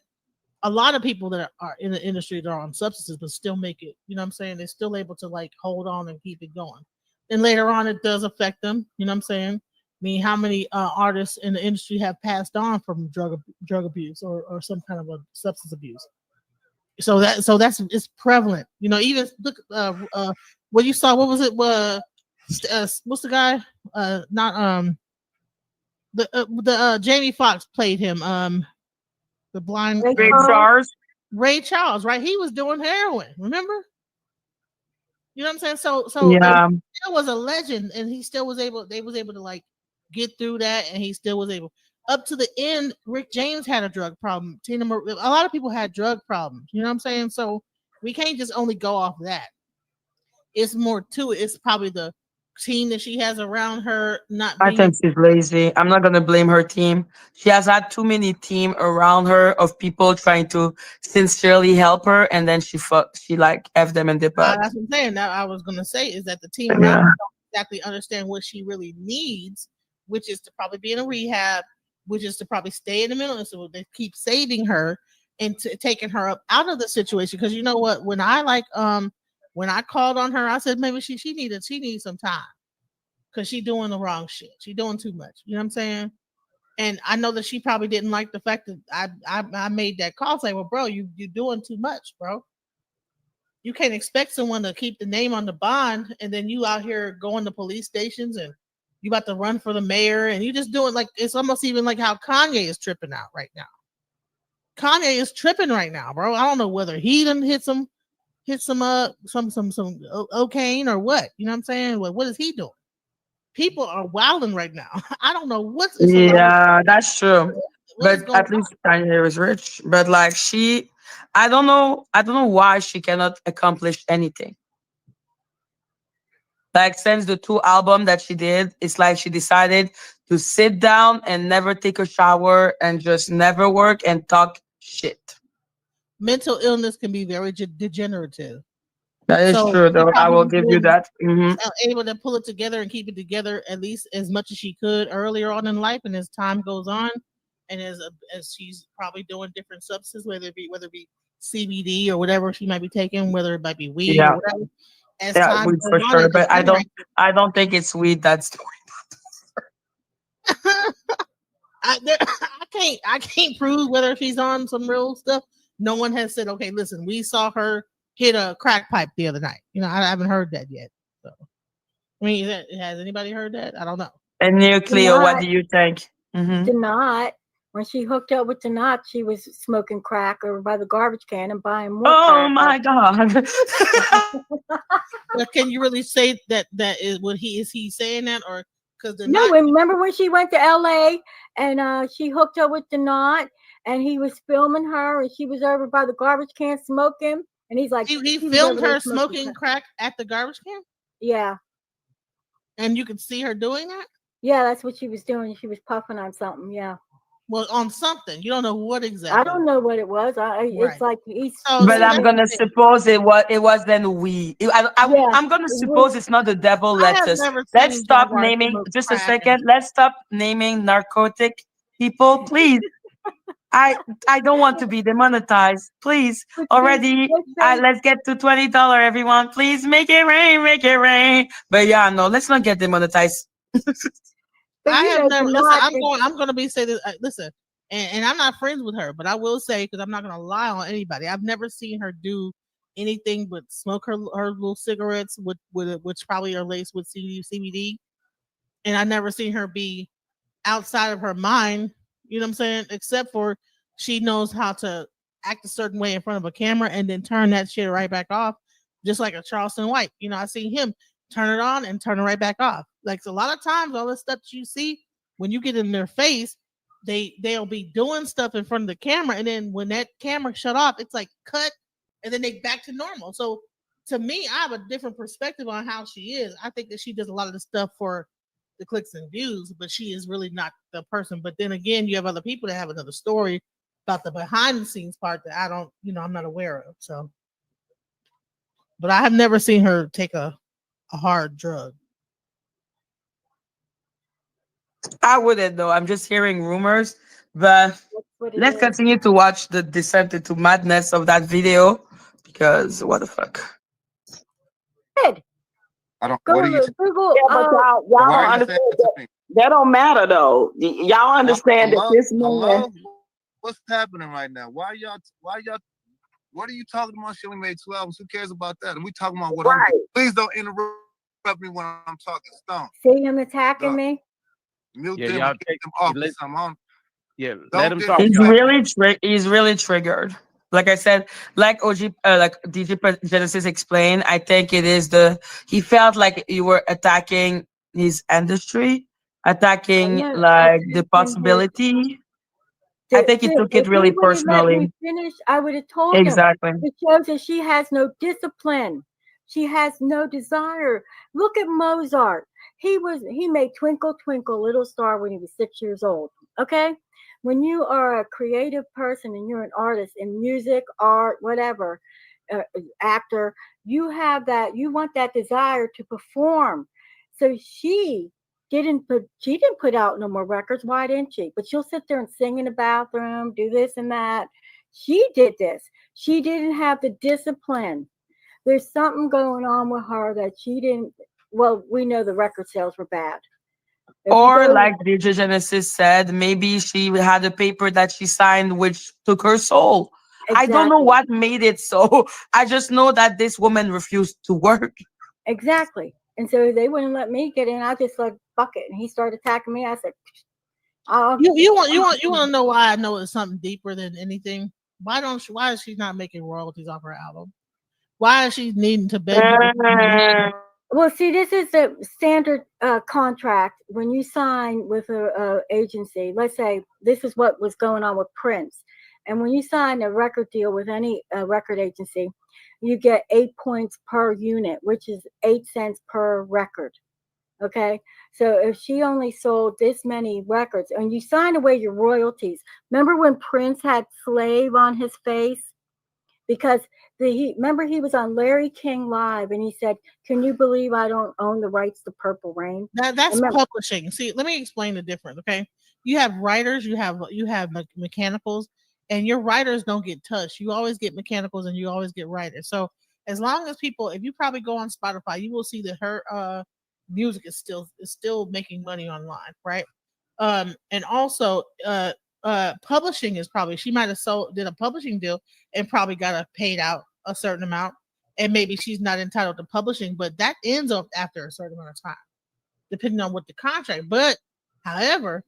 a lot of people that are in the industry that are on substances but still make it, you know what I'm saying? They're still able to like hold on and keep it going. And later on, it does affect them. You know what I'm saying? I mean, how many artists in the industry have passed on from drug abuse or some kind of a substance abuse? So that's it's prevalent. You know, even look, what you saw, what was it? What's the guy? Jamie Foxx played him. The blind Ray Charles, right? He was doing heroin, remember? You know what I'm saying? So yeah, it was a legend, and he still was able. They was able to like get through that, and he still was able. Up to the end, Rick James had a drug problem. A lot of people had drug problems. You know what I'm saying? So we can't just only go off that. It's more to it. It's probably the team that she has around her not I being. think she's lazy. I'm not gonna blame her team. She has had too many team around her of people trying to sincerely help her, and then she like f them in the butt. That's what I'm saying. That I was gonna say is that the team around Yeah, her don't exactly understand what she really needs, which is to probably be in a rehab, which is to probably stay in the middle, and so they keep saving her and taking her up out of the situation. Because you know what, when I called on her, I said maybe she needs some time because she doing the wrong shit. She doing too much. You know what I'm saying? And I know that she probably didn't like the fact that I made that call. Say, well, bro, you doing too much, bro. You can't expect someone to keep the name on the bond and then you out here going to police stations and you about to run for the mayor and you just doing like it's almost even like how Kanye is tripping out right now. Kanye is tripping right now, bro. I don't know whether he done hit some cocaine or what. You know what I'm saying? What is he doing? People are wilding right now. I don't know what's it's a lot of yeah, that's true. what is But going at on. least Kanye is rich. But like I don't know. I don't know why she cannot accomplish anything. Like since the two album that she did, it's like she decided to sit down and never take a shower and just never work and talk shit. Mental illness can be very degenerative. That is So true, she though. I probably will give you that. able to pull it together and keep it together at least as much as she could earlier on in life. And as time goes on, and as she's probably doing different substances, whether it be CBD or whatever she might be taking, whether it might be weed or Yeah, whatever. As yeah, time weed goes for on, sure. it But degenerates. I don't think it's weed that's doing. I can't prove whether she's on some real stuff. No one has said, okay, listen, we saw her hit a crack pipe the other night. You know, I haven't heard that yet. So I mean, has anybody heard that? I don't know. And Cleo, what Not, do you think? Hmm. not. When she hooked up with Denat, she was smoking crack over by the garbage can and buying more Oh crack. my God. But can you really say that is what he is he saying that or because they're No, not remember when she went to LA and she hooked up with Denat and he was filming her and she was over by the garbage can smoking and he's like he she was over filmed there her smoking crack. crack at the garbage can Yeah. and you could see her doing that? Yeah, that's what she was doing. She was puffing on something. Yeah. Well, on something. You don't know what exactly. I don't know what it was. Right. It's like he's So But see I'm that's the gonna thing. suppose it was then we. yeah. I'm gonna It was suppose it's not the devil I have lettuce. never Let's seen stop Jaguar naming smoke just a crack and second. Let's stop naming narcotic people, please. I I don't want to be demonetized. Please. but Already let's get to $20, everyone. Please make it rain, make it rain. But yeah, no, let's not get demonetized. but I you have know, never listen. Denat I'm going to be say this. Listen, and I'm not friends with her, but I will say because I'm not going to lie on anybody. I've never seen her do anything but smoke her little cigarettes with which probably are laced with CBD, and I never seen her be outside of her mind. You know what I'm saying? Except for she knows how to act a certain way in front of a camera and then turn that shit right back off, just like a Charleston White. You know, I seen him turn it on and turn it right back off. Like a lot of times, all the stuff that you see when you get in their face, they'll be doing stuff in front of the camera, and then when that camera shut off, it's like cut, and then they back to normal. So to me, I have a different perspective on how she is. I think that she does a lot of the stuff for the clicks and views, but she is really not the person. But then again, you have other people that have another story about the behind the scenes part that I don't, I'm not aware of. So, but I have never seen her take a hard drug. I wouldn't though. I'm just hearing rumors. But that's what it let's is. continue to watch the descent into madness of that video because what the fuck. Good. I don't. Go What are you? to Google. Yeah, but y'all Why don't are you understand saying that to that. me? That don't matter though. Y'all understand that Hello, this man. hello. What's happening right now? Why y'all? Why y'all? What are you talking about? She only made 2 albums. Who cares about that? And we talking about what I'm Right. doing. Please don't interrupt me when I'm talking. Stone. See him attacking Stop. me. Mute Yeah, them y'all and kick take them off or let something. I don't- yeah, let Don't him talk. He's disrespect me. really he's really triggered. Like I said, like like DJ Genesis explained, I think it is he felt like you were attacking his industry, attacking No, like the attacking his. possibility. I think he took it If really he would have let me personally. finish, I would have told him. Exactly. It shows that she has no discipline. She has no desire. Look at Mozart. He made Twinkle Twinkle Little Star when he was 6 years old. Okay? When you are a creative person and you're an artist in music, art, whatever, actor, you want that desire to perform. So she didn't put out no more records. Why didn't she? But she'll sit there and sing in the bathroom, do this and that. She did this. She didn't have the discipline. There's something going on with her that she didn't. Well, we know the record sales were bad. Or like DJ Genesis said, maybe she had a paper that she signed which took her soul. Exactly. I don't know what made it so. I just know that this woman refused to work. Exactly. And so they wouldn't let me get in. I just like, fuck it. And he started attacking me. I said, you want to know why I know it's something deeper than anything? Why is she not making royalties off her album? Why is she needing to beg you? Well, see, this is the standard contract when you sign with a agency. Let's say this is what was going on with Prince. And when you sign a record deal with any record agency, you get 8 points per unit, which is 8 cents per record. Okay. So if she only sold this many records and you sign away your royalties, remember when Prince had Slave on his face? Because remember he was on Larry King Live and he said, "Can you believe I don't own the rights to Purple Rain?" That's publishing. See, let me explain the difference. Okay, you have writers, you have mechanicals, and your writers don't get touched. You always get mechanicals and you always get writers. So as long as people, if you probably go on Spotify, you will see that her music is still making money online, right? And also publishing is probably, she might have did a publishing deal and probably got paid out a certain amount, and maybe she's not entitled to publishing, but that ends up after a certain amount of time, depending on what the contract. But however,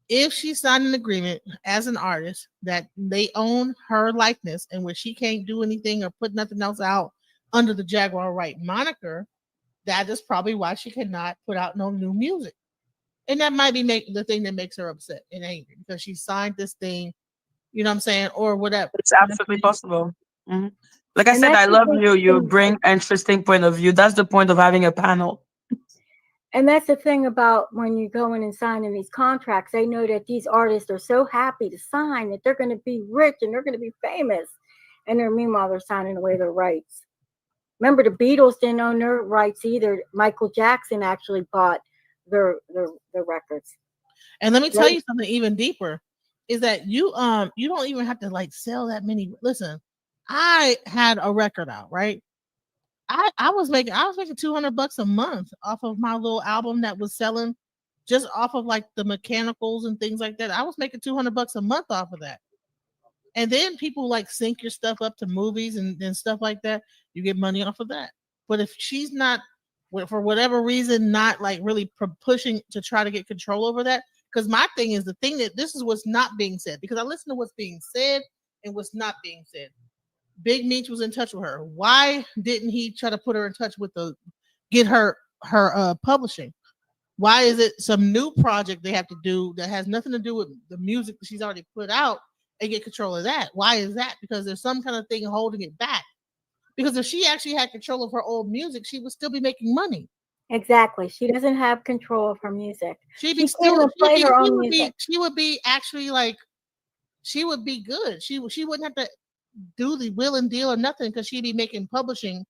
if she signed an agreement as an artist that they own her likeness and where she can't do anything or put nothing else out under the Jaguar Right moniker, that is probably why she cannot put out no new music. And that might be the thing that makes her upset and angry because she signed this thing, you know what I'm saying, or whatever. It's absolutely possible. Mm-hmm. Like I said, I love you. You bring interesting point of view. That's the point of having a panel. And that's the thing about when you go in and sign in these contracts, they know that these artists are so happy to sign that they're going to be rich and they're going to be famous. And meanwhile, they're signing away their rights. Remember, the Beatles didn't own their rights either. Michael Jackson actually bought their records. And let me tell you something even deeper is that you don't even have to like sell that many. Listen, I had a record out, right? I was making $200 a month off of my little album that was selling just off of like the mechanicals and things like that. I was making $200 a month off of that. And then people like sync your stuff up to movies and stuff like that. You get money off of that. But if she's not, for whatever reason, not like really pushing to try to get control over that, because my thing is this is what's not being said, because I listen to what's being said and what's not being said. Big Meech was in touch with her. Why didn't he try to put her in touch with get her publishing? Why is it some new project they have to do that has nothing to do with the music that she's already put out and get control of that? Why is that? Because there's some kind of thing holding it back. Because if she actually had control of her old music, she would still be making money. Exactly. She doesn't have control of her music. She would be actually like, she would be good. She wouldn't have to do the will and deal or nothing because she'd be making publishing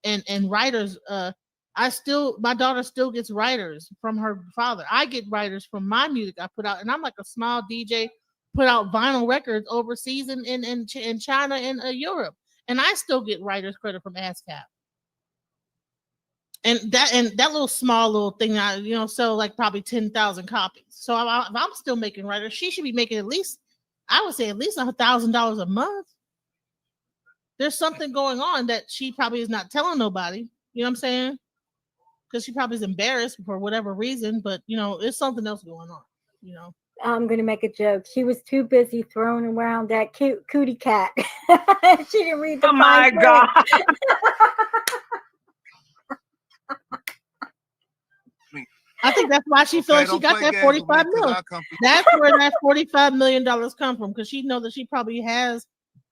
and writers. My daughter still gets writers from her father. I get writers from my music I put out, and I'm like a small DJ, put out vinyl records overseas in China and Europe, and I still get writers credit from ASCAP. And that little small little thing, I sell like probably 10,000 copies. So if I'm still making writers, she should be making at least, I would say at least $1,000 a month. There's something going on that she probably is not telling nobody. You know what I'm saying? Because she probably is embarrassed for whatever reason, but there's something else going on. I'm gonna make a joke. She was too busy throwing around that cute cootie cat. She didn't read the. Oh my God. I think that's why she feels like she got that $45 million. That's where that $45 million come from, because she knows that she probably has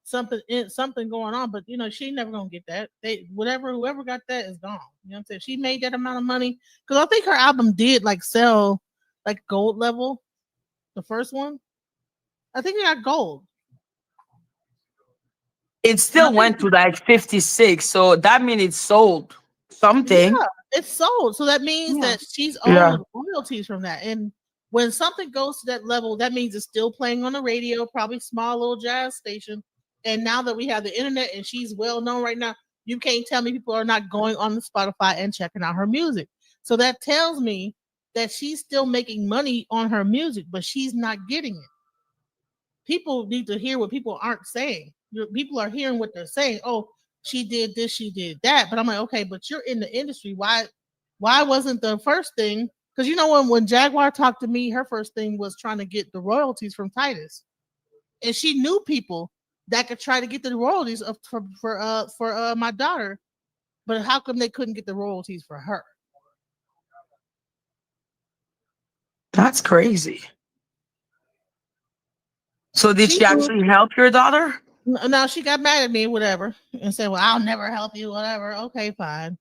something going on, but she never gonna get that. Whoever got that is gone. You know what I'm saying? She made that amount of money because I think her album did like sell like gold level, the first one. I think it got gold. It still went to like 56, so that means it sold something. Yeah, it's sold. So that means Yeah. that she's Yeah. owed royalties from that. And when something goes to that level, that means it's still playing on the radio, probably small little jazz station. And now that we have the internet and she's well known right now, you can't tell me people are not going on the Spotify and checking out her music. So that tells me that she's still making money on her music, but she's not getting it. People need to hear what people aren't saying. People are hearing what they're saying. Oh, she did this, she did that. But I'm like, okay, but you're in the industry. Why wasn't the first thing? Because when Jaguar talked to me, her first thing was trying to get the royalties from Titus, and she knew people that could try to get the royalties for my daughter. But how come they couldn't get the royalties for her? That's crazy. So did She she actually help your daughter? No, she got mad at me, whatever, and said, "Well, I'll never help you, whatever." Okay, fine.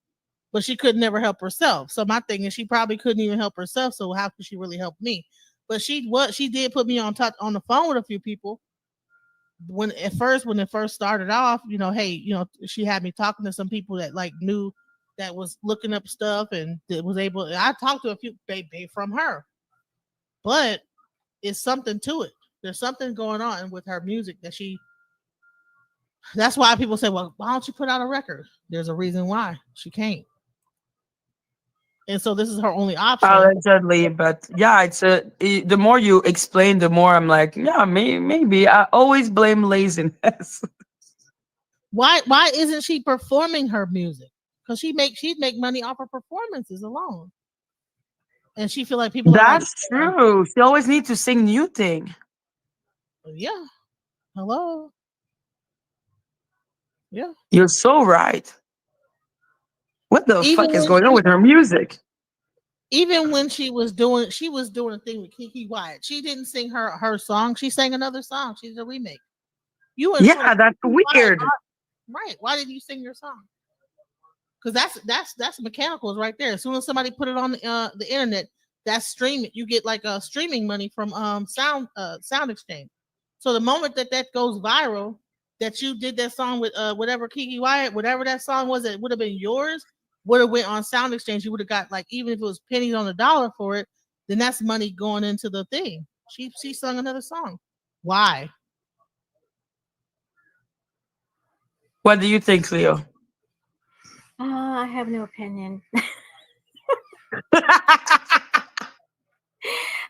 But she could never help herself. So my thing is, she probably couldn't even help herself. So how could she really help me? But she did put me on the phone with a few people. When it first started off, hey, she had me talking to some people that like knew that was looking up stuff and that was able. I talked to a few baby from her, but it's something to it. There's something going on with her music that she. That's why people say, well, why don't you put out a record? There's a reason why she can't. And so this is her only option. Allegedly, but yeah, the more you explain, the more I'm like, yeah, maybe. I always blame laziness. Why isn't she performing her music? Because she'd make money off her performances alone. And she feel like people are like, That's true. She always needs to sing new thing. yeah, hello. Yeah. You're so right. What the Even fuck is when going on with her music? even when she was doing a thing with Kiki Wyatt. She didn't sing her song. She sang another song. She's a remake. You in front Yeah, of that's Kiki Wyatt, weird. right? Why didn't you sing your song? Because that's mechanicals right there. As soon as somebody put it on the internet, that's streaming. You get like streaming money from Sound Exchange. So the moment that goes viral, that you did that song with whatever Kiki Wyatt, whatever that song was, that would have been yours, would have went on Sound Exchange. You would have got like, even if it was pennies on the dollar for it, then that's money going into the thing. She sung another song. Why? What do you think, Leo? I have no opinion.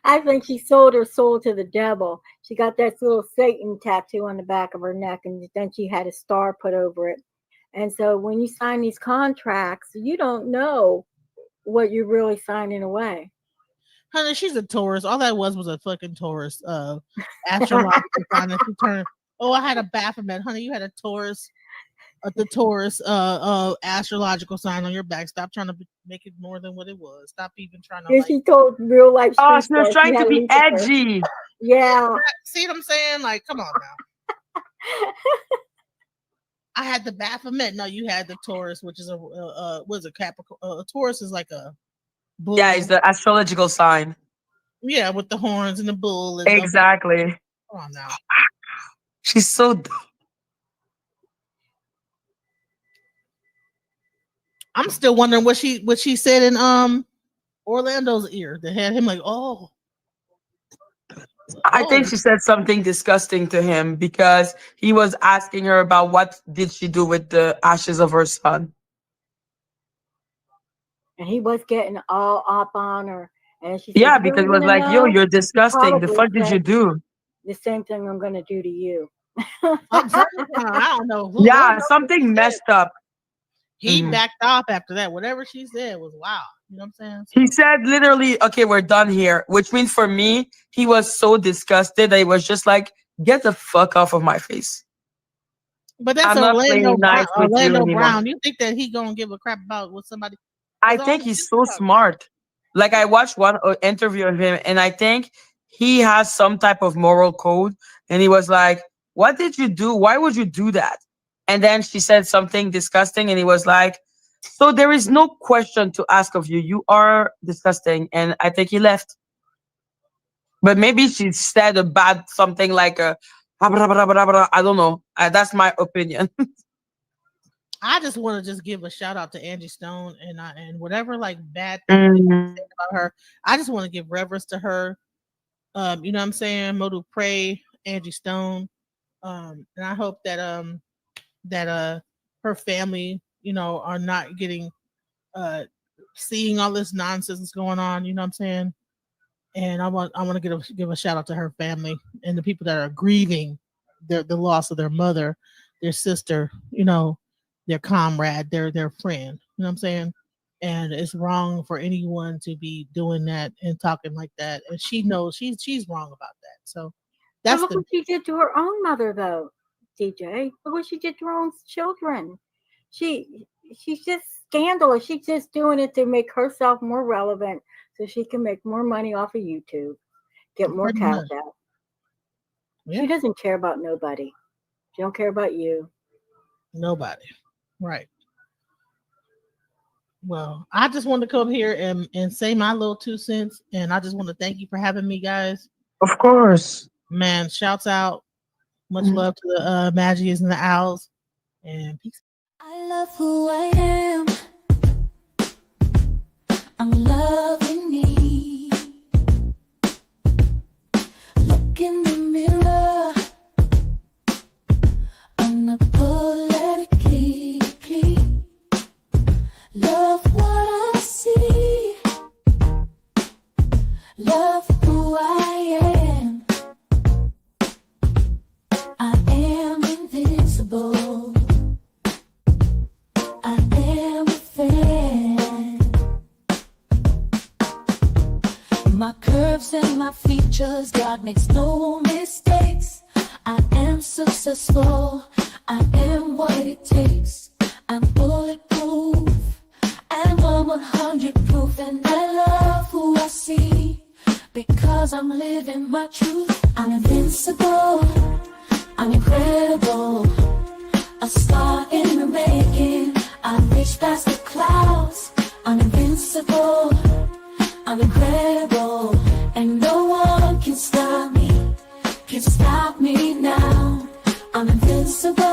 I think she sold her soul to the devil. She got that little Satan tattoo on the back of her neck, and then she had a star put over it. And so when you sign these contracts, you don't know what you're really signing away. Honey, she's a Taurus. All that was a fucking Taurus. Astrological sign that she turned. Oh, I had a Baphomet. Honey, you had a Taurus. The Taurus astrological sign on your back. Stop trying to make it more than what it was. Stop even trying to. Yeah, she told real life. Oh, she was trying to be edgy. Yeah. See what I'm saying? Like, come on now. I had the Baphomet. No, you had the Taurus, which is was a Capricorn. Taurus is like a bull. Yeah, it's the astrological sign. Yeah, with the horns and the bull. And exactly. come on now. She's so dumb. I'm still wondering what she said in Orlando's ear that had him like, oh. I think she said something disgusting to him because he was asking her about what did she do with the ashes of her son. And he was getting all up on her. And she said, yeah, because it was like, yo, you're disgusting. The fuck did you do? The same thing I'm going to do to you. I don't know. Yeah, something messed up. He backed off after that. Whatever she said was wow. You know what I'm saying? So, he said literally, okay, we're done here. Which means for me, he was so disgusted that he was just like, get the fuck off of my face. But that's Orlando Brown. Orlando Brown. You think that he gonna give a crap about what somebody? I think he's so smart. Like I watched one interview of him, and I think he has some type of moral code. And he was like, what did you do? Why would you do that? And then she said something disgusting, and he was like, so there is no question to ask of you. You are disgusting. And I think he left. But maybe she said a bad something like a, I don't know. That's my opinion. I just want to just give a shout out to Angie Stone and whatever like bad thing about her. I just want to give reverence to her. You know what I'm saying? Modu pray, Angie Stone. And I hope that her family, you know, are not getting seeing all this nonsense that's going on, you know what I'm saying? And I want to give a shout out to her family and the people that are grieving the loss of their mother, their sister, you know, their comrade, their friend, you know what I'm saying? And it's wrong for anyone to be doing that and talking like that. And she knows she's wrong about that. So that's look what she did to her own mother, though, DJ. Look what she did to her own children. She's just scandalous. She's just doing it to make herself more relevant so she can make more money off of YouTube, get more cash out. Yeah. She doesn't care about nobody. She don't care about you. Nobody. Right. Well, I just want to come here and say my little 2 cents. And I just want to thank you for having me, guys. Of course. Man, shouts out. Much love to the Madgie and the Owls. And peace. I love who I am. I'm loving me. Look in the mirror. Unapologetically love what I see. Love who I am. I am invincible. I am a fan. My curves and my features, God makes no mistakes. I am successful. I am what it takes. I'm bulletproof. I'm 100 proof, and I love who I see because I'm living my truth. I'm invincible. I'm incredible. A star in the making. I reach past the clouds. I'm invincible. I'm incredible, and no one can stop me. Can stop me now. I'm invincible.